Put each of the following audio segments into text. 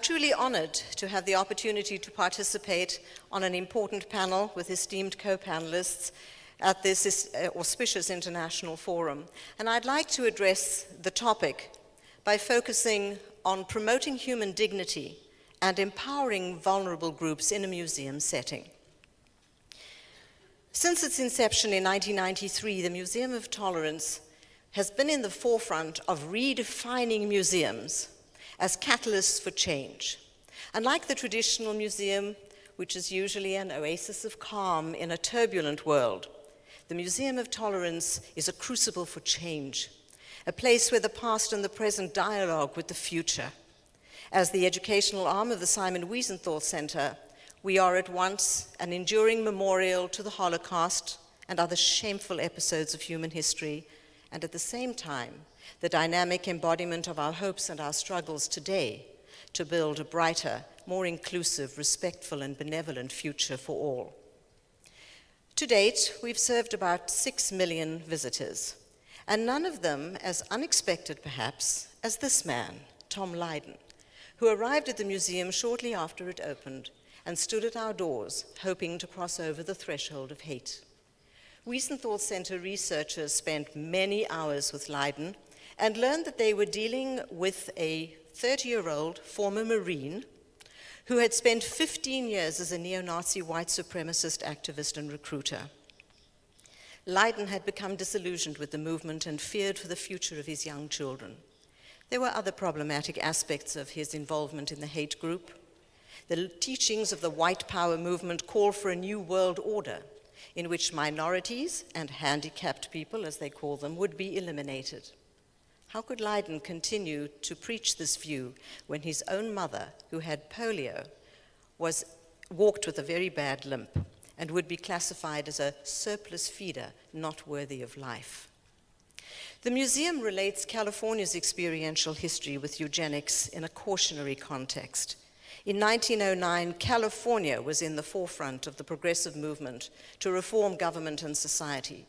Truly honored to have the opportunity to participate on an important panel with esteemed co-panelists at this auspicious international forum. And I'd like to address the topic by focusing on promoting human dignity and empowering vulnerable groups in a museum setting. Since its inception in 1993, the Museum of Tolerance has been in the forefront of redefining museums as catalysts for change. Unlike the traditional museum, which is usually an oasis of calm in a turbulent world, the Museum of Tolerance is a crucible for change, a place where the past and the present dialogue with the future. As the educational arm of the Simon Wiesenthal Center, we are at once an enduring memorial to the Holocaust and other shameful episodes of human history, and at the same time, the dynamic embodiment of our hopes and our struggles today to build a brighter, more inclusive, respectful, and benevolent future for all. To date, we've served about 6 million visitors, and none of them as unexpected, perhaps, as this man, Tom Lydon, who arrived at the museum shortly after it opened and stood at our doors, hoping to cross over the threshold of hate. Wiesenthal Center researchers spent many hours with Lydon and learned that they were dealing with a 30-year-old former Marine who had spent 15 years as a neo-Nazi white supremacist activist and recruiter. Lydon had become disillusioned with the movement and feared for the future of his young children. There were other problematic aspects of his involvement in the hate group. The teachings of the white power movement call for a new world order in which minorities and handicapped people, as they call them, would be eliminated. How could Lydon continue to preach this view when his own mother, who had polio, walked with a very bad limp and would be classified as a surplus feeder not worthy of life? The museum relates California's experiential history with eugenics in a cautionary context. In 1909, California was in the forefront of the progressive movement to reform government and society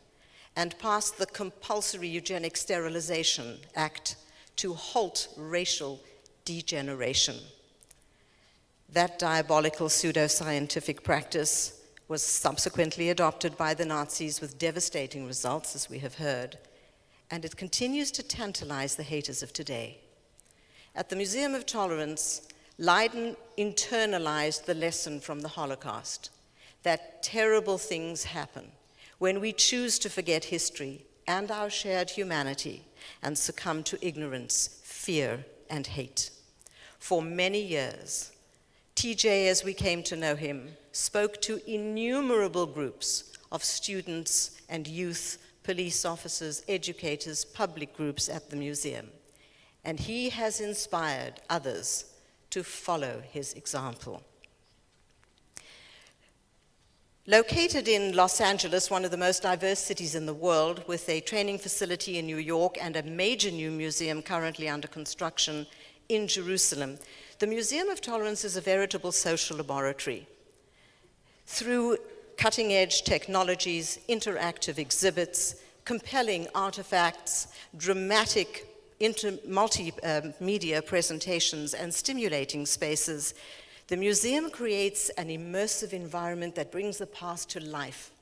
and passed the Compulsory Eugenic Sterilization Act to halt racial degeneration. That diabolical pseudoscientific practice was subsequently adopted by the Nazis with devastating results, as we have heard, and it continues to tantalize the haters of today. At the Museum of Tolerance, Lydon internalized the lesson from the Holocaust, that terrible things happen when we choose to forget history and our shared humanity and succumb to ignorance, fear, and hate. For many years, TJ, as we came to know him, spoke to innumerable groups of students and youth, police officers, educators, public groups at the museum, and he has inspired others to follow his example. Located in Los Angeles, one of the most diverse cities in the world, with a training facility in New York and a major new museum currently under construction in Jerusalem, the Museum of Tolerance is a veritable social laboratory. Through cutting-edge technologies, interactive exhibits, compelling artifacts, dramatic multimedia presentations, and stimulating spaces, the museum creates an immersive environment that brings the past to life.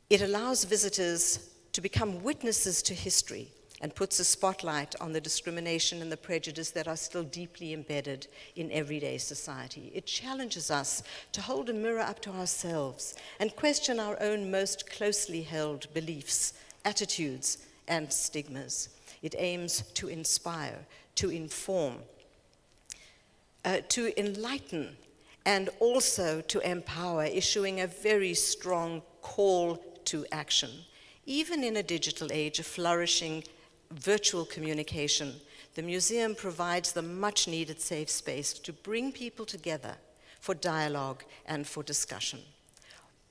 It allows visitors to become witnesses to history and puts a spotlight on the discrimination and the prejudice that are still deeply embedded in everyday society. It challenges us to hold a mirror up to ourselves and question our own most closely held beliefs, attitudes, and stigmas. It aims to inspire, to inform, to enlighten, and also to empower, issuing a very strong call to action. Even in a digital age of flourishing virtual communication, the museum provides the much-needed safe space to bring people together for dialogue and for discussion,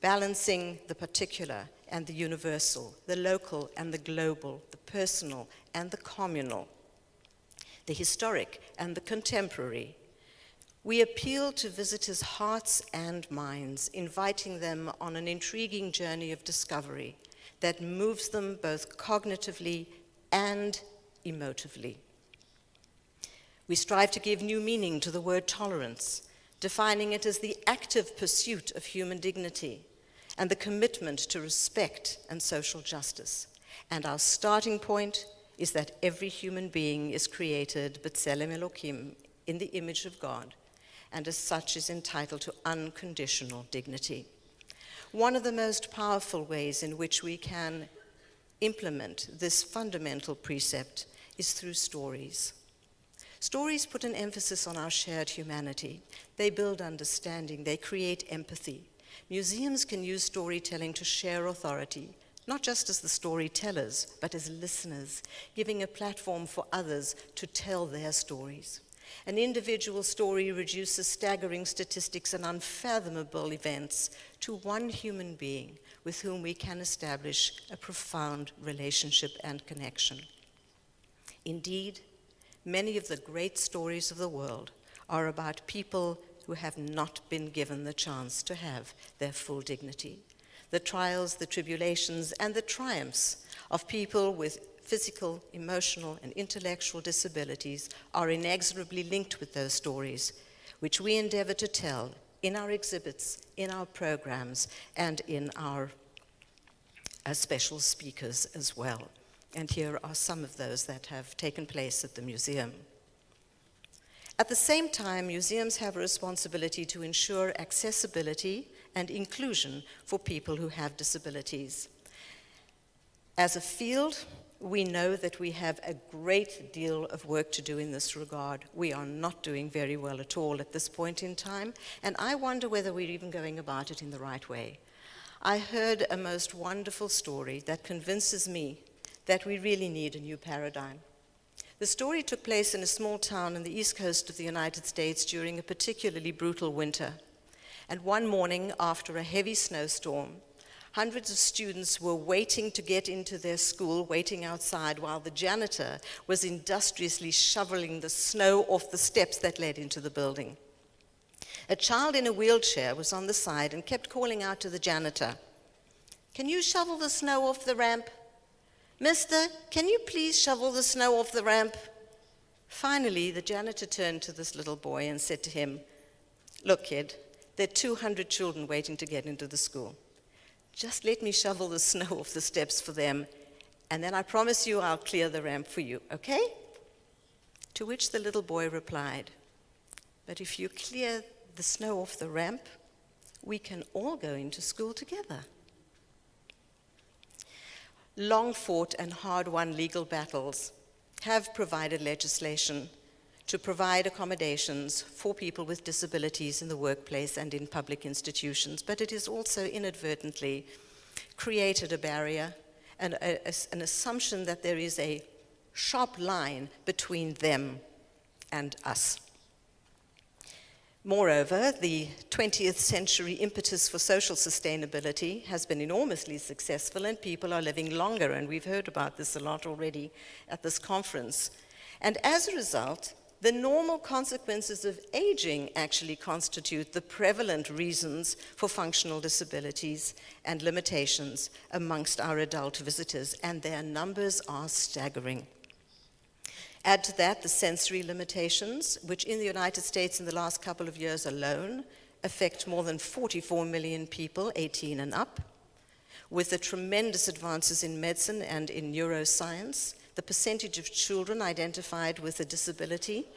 balancing the particular and the universal, the local and the global, the personal and the communal, the historic and the contemporary. We appeal to visitors' hearts and minds, inviting them on an intriguing journey of discovery that moves them both cognitively and emotively. We strive to give new meaning to the word tolerance, defining it as the active pursuit of human dignity and the commitment to respect and social justice. And our starting point is that every human being is created b'tselem Elokim, in the image of God, and as such is entitled to unconditional dignity. One of the most powerful ways in which we can implement this fundamental precept is through stories. Stories put an emphasis on our shared humanity. They build understanding, they create empathy. Museums can use storytelling to share authority, not just as the storytellers, but as listeners, giving a platform for others to tell their stories. An individual story reduces staggering statistics and unfathomable events to one human being with whom we can establish a profound relationship and connection. Indeed, many of the great stories of the world are about people who have not been given the chance to have their full dignity. The trials, the tribulations, and the triumphs of people with physical, emotional, and intellectual disabilities are inexorably linked with those stories, which we endeavor to tell in our exhibits, in our programs, and in our special speakers as well. And here are some of those that have taken place at the museum. At the same time, museums have a responsibility to ensure accessibility and inclusion for people who have disabilities. As a field, we know that we have a great deal of work to do in this regard. We are not doing very well at all at this point in time, and I wonder whether we're even going about it in the right way. I heard a most wonderful story that convinces me that we really need a new paradigm. The story took place in a small town on the east coast of the United States during a particularly brutal winter. And one morning, after a heavy snowstorm, hundreds of students were waiting to get into their school, waiting outside, while the janitor was industriously shoveling the snow off the steps that led into the building. A child in a wheelchair was on the side and kept calling out to the janitor, "Can you shovel the snow off the ramp? Mister, can you please shovel the snow off the ramp?" Finally, the janitor turned to this little boy and said to him, "Look, kid, there are 200 children waiting to get into the school. Just let me shovel the snow off the steps for them, and then I promise you I'll clear the ramp for you, okay?" To which the little boy replied, "But if you clear the snow off the ramp, we can all go into school together." Long-fought and hard-won legal battles have provided legislation to provide accommodations for people with disabilities in the workplace and in public institutions, but it has also inadvertently created a barrier and an assumption that there is a sharp line between them and us. Moreover, the 20th century impetus for social sustainability has been enormously successful, and people are living longer, and we've heard about this a lot already at this conference. And as a result, the normal consequences of aging actually constitute the prevalent reasons for functional disabilities and limitations amongst our adult visitors, and their numbers are staggering. Add to that the sensory limitations, which in the United States in the last couple of years alone affect more than 44 million people, 18 and up. With the tremendous advances in medicine and in neuroscience, the percentage of children identified with a disability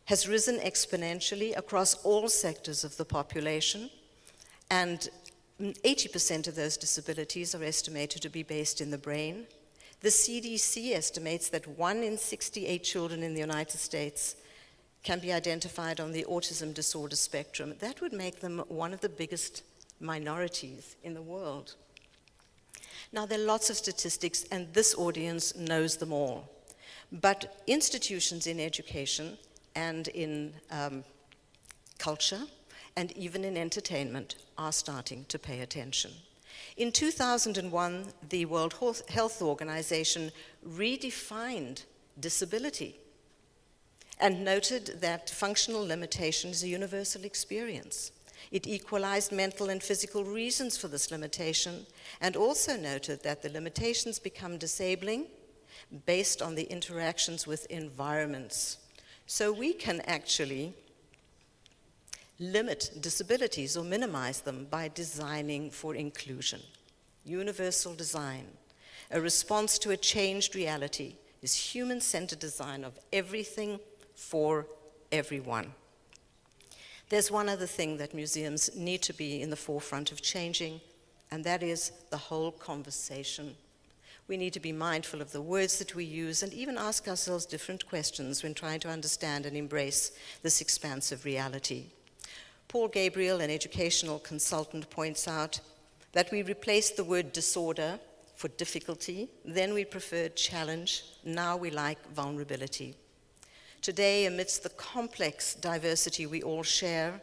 has risen exponentially across all sectors of the population, and 80% of those disabilities are estimated to be based in the brain. The CDC estimates that 1 in 68 children in the United States can be identified on the autism disorder spectrum. That would make them one of the biggest minorities in the world. Now, there are lots of statistics, and this audience knows them all. But institutions in education and in culture and even in entertainment are starting to pay attention. In 2001, the World Health Organization redefined disability and noted that functional limitation is a universal experience. It equalized mental and physical reasons for this limitation, and also noted that the limitations become disabling based on the interactions with environments, So we can actually limit disabilities or minimize them by designing for inclusion. Universal design, a response to a changed reality, is human-centered design of everything for everyone. There's one other thing that museums need to be in the forefront of changing, and that is the whole conversation. We need to be mindful of the words that we use and even ask ourselves different questions when trying to understand and embrace this expansive reality. Paul Gabriel, an educational consultant, points out that we replaced the word disorder for difficulty, then we preferred challenge, now we like vulnerability. Today, amidst the complex diversity we all share,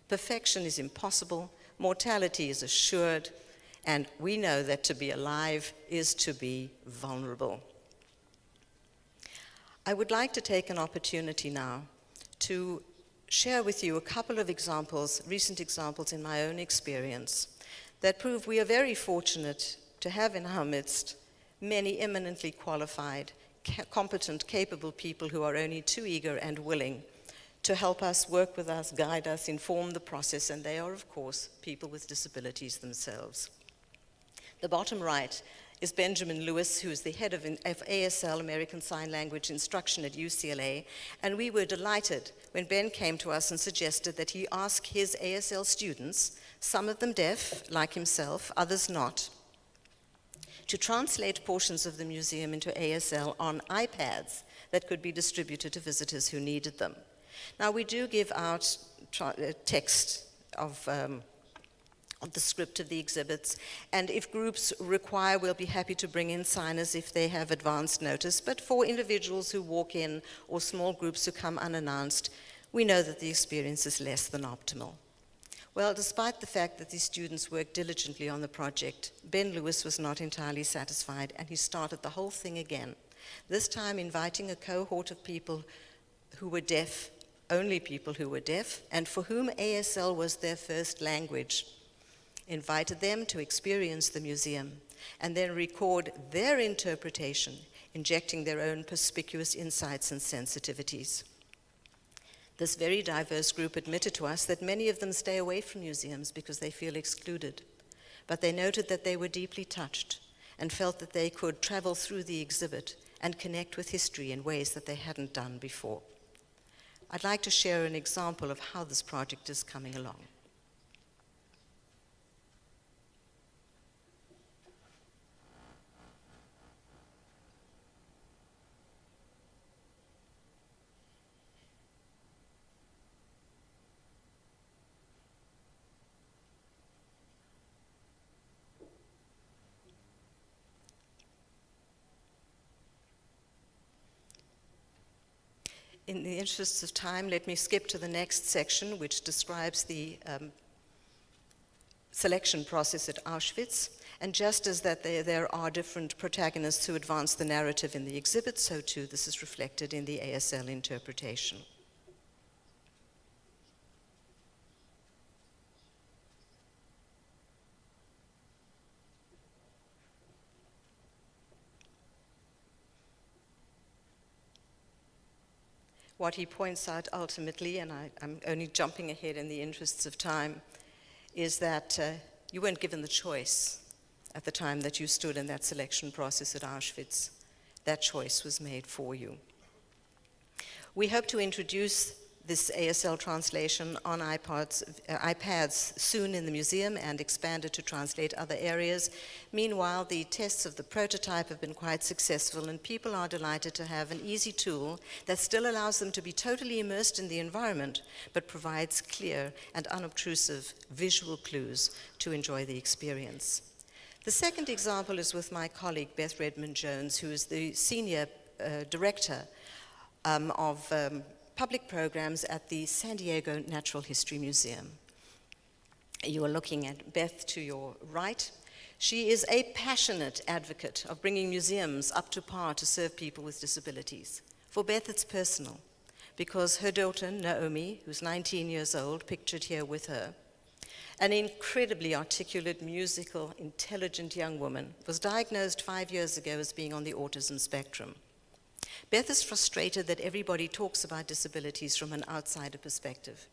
perfection is impossible, mortality is assured, and we know that to be alive is to be vulnerable. I would like to take an opportunity now to share with you a couple of examples, recent examples in my own experience, that prove we are very fortunate to have in our midst many eminently qualified, competent, capable people who are only too eager and willing to help us, work with us, guide us, inform the process, and they are, of course, people with disabilities themselves. The bottom right is Benjamin Lewis, who is the head of ASL, American Sign Language Instruction at UCLA, and we were delighted when Ben came to us and suggested that he ask his ASL students, some of them deaf, like himself, others not, to translate portions of the museum into ASL on iPads that could be distributed to visitors who needed them. Now, we do give out text of the script of the exhibits, and if groups require, we'll be happy to bring in signers if they have advance notice, but for individuals who walk in or small groups who come unannounced, we know that the experience is less than optimal. Well, despite the fact that these students worked diligently on the project, Ben Lewis was not entirely satisfied, and he started the whole thing again, this time inviting a cohort of people who were deaf, only people who were deaf, and for whom ASL was their first language, invited them to experience the museum, and then record their interpretation, injecting their own perspicuous insights and sensitivities. This very diverse group admitted to us that many of them stay away from museums because they feel excluded, but they noted that they were deeply touched and felt that they could travel through the exhibit and connect with history in ways that they hadn't done before. I'd like to share an example of how this project is coming along. In the interests of time, let me skip to the next section, which describes the selection process at Auschwitz. And just as that there are different protagonists who advance the narrative in the exhibit, so too this is reflected in the ASL interpretation. What he points out ultimately, and I'm only jumping ahead in the interests of time, is that you weren't given the choice at the time that you stood in that selection process at Auschwitz. That choice was made for you. We hope to introduce this ASL translation on iPads soon in the museum and expand it to translate other areas. Meanwhile, the tests of the prototype have been quite successful, and people are delighted to have an easy tool that still allows them to be totally immersed in the environment, but provides clear and unobtrusive visual clues to enjoy the experience. The second example is with my colleague, Beth Redmond Jones, who is the senior director of public programs at the San Diego Natural History Museum. You are looking at Beth to your right. She is a passionate advocate of bringing museums up to par to serve people with disabilities. For Beth, it's personal, because her daughter, Naomi, who's 19 years old, pictured here with her, an incredibly articulate, musical, intelligent young woman, was diagnosed 5 years ago as being on the autism spectrum. Beth is frustrated that everybody talks about disabilities from an outsider perspective.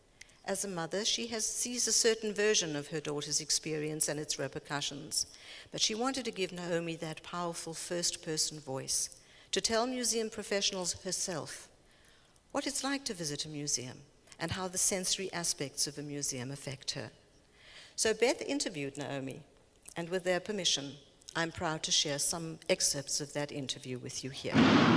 As a mother, she sees a certain version of her daughter's experience and its repercussions, but she wanted to give Naomi that powerful first-person voice, to tell museum professionals herself what it's like to visit a museum and how the sensory aspects of a museum affect her. So Beth interviewed Naomi, and with their permission, I'm proud to share some excerpts of that interview with you here.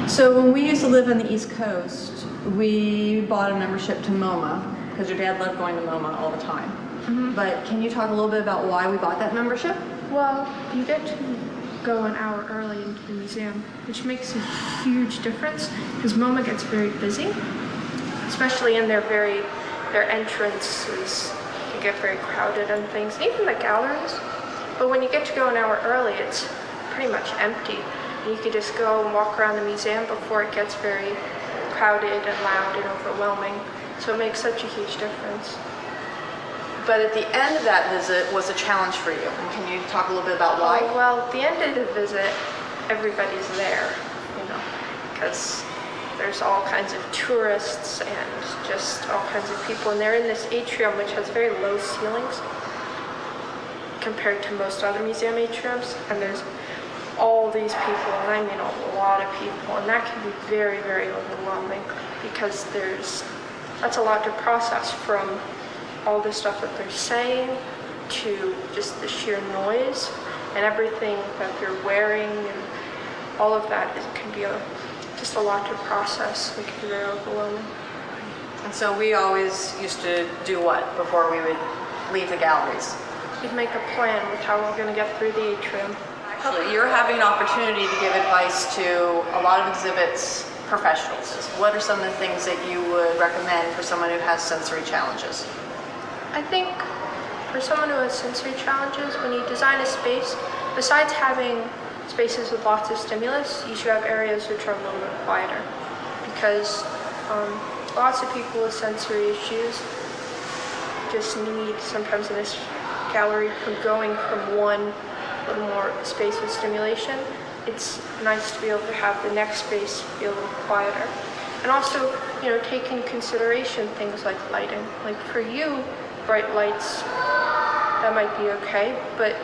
So when we used to live on the East Coast, we bought a membership to MoMA, because your dad loved going to MoMA all the time. Mm-hmm. But can you talk a little bit about why we bought that membership? Well, you get to go an hour early into the museum, which makes a huge difference because MoMA gets very busy, especially in their entrances. They get very crowded and things, even the galleries. But when you get to go an hour early, it's pretty much empty. And you can just go and walk around the museum before it gets very crowded and loud and overwhelming. So it makes such a huge difference. But at the end of that visit was a challenge for you. And can you talk a little bit about why? Well, at the end of the visit, everybody's there, because there's all kinds of tourists and just all kinds of people. And they're in this atrium, which has very low ceilings compared to most other museum atriums. And there's all these people, and I mean a lot of people. And that can be very, very overwhelming because that's a lot to process, from all the stuff that they're saying to just the sheer noise and everything that they're wearing, and all of that can be just a lot to process. It can be very overwhelming. And so we always used to do what before we would leave the galleries? We'd make a plan with how we're going to get through the atrium. Actually, you're having an opportunity to give advice to a lot of exhibits professionals. What are some of the things that you would recommend for someone who has sensory challenges? I think for someone who has sensory challenges, when you design a space, besides having spaces with lots of stimulus, you should have areas which are a little bit quieter, because lots of people with sensory issues just need, sometimes in this gallery, from going from one little more space with stimulation, it's nice to be able to have the next space be a little quieter. And also, take in consideration things like lighting. Like for you, bright lights, that might be okay, but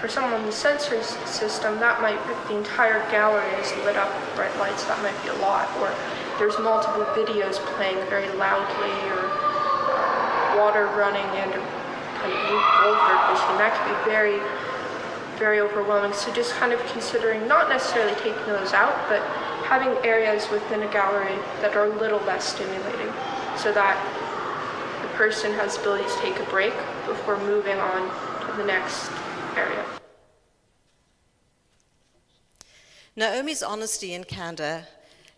for someone with a sensory system, that might, if the entire gallery is lit up with bright lights, that might be a lot. Or there's multiple videos playing very loudly, or water running and a Goldberg machine. That can be very, very overwhelming. So just kind of considering, not necessarily taking those out, but having areas within a gallery that are a little less stimulating, so that the person has the ability to take a break before moving on to the next area. Naomi's honesty and candor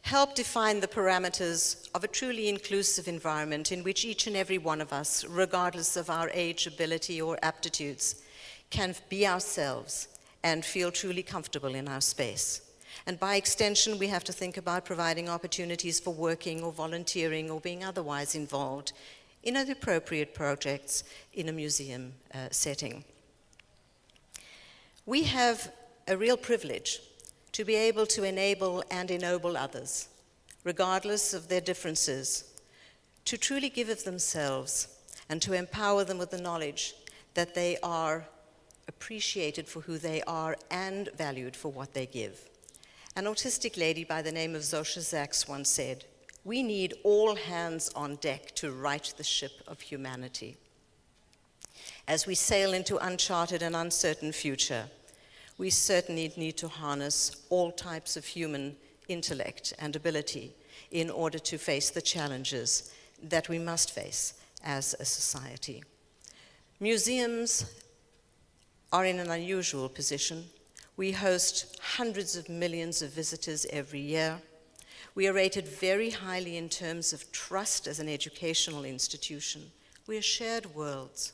help define the parameters of a truly inclusive environment in which each and every one of us, regardless of our age, ability, or aptitudes, can be ourselves and feel truly comfortable in our space. And by extension, we have to think about providing opportunities for working or volunteering or being otherwise involved in appropriate projects in a museum setting. We have a real privilege to be able to enable and ennoble others, regardless of their differences, to truly give of themselves and to empower them with the knowledge that they are appreciated for who they are and valued for what they give. An autistic lady by the name of Zosha Zaks once said, "We need all hands on deck to right the ship of humanity." As we sail into uncharted and uncertain future, we certainly need to harness all types of human intellect and ability in order to face the challenges that we must face as a society. Museums are in an unusual position. We host hundreds of millions of visitors every year. We are rated very highly in terms of trust as an educational institution. We are shared worlds,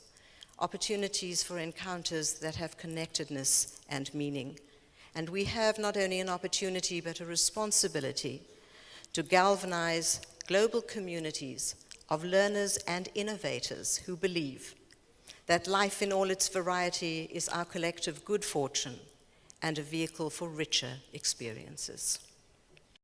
opportunities for encounters that have connectedness and meaning. And we have not only an opportunity but a responsibility to galvanize global communities of learners and innovators who believe that life in all its variety is our collective good fortune and a vehicle for richer experiences.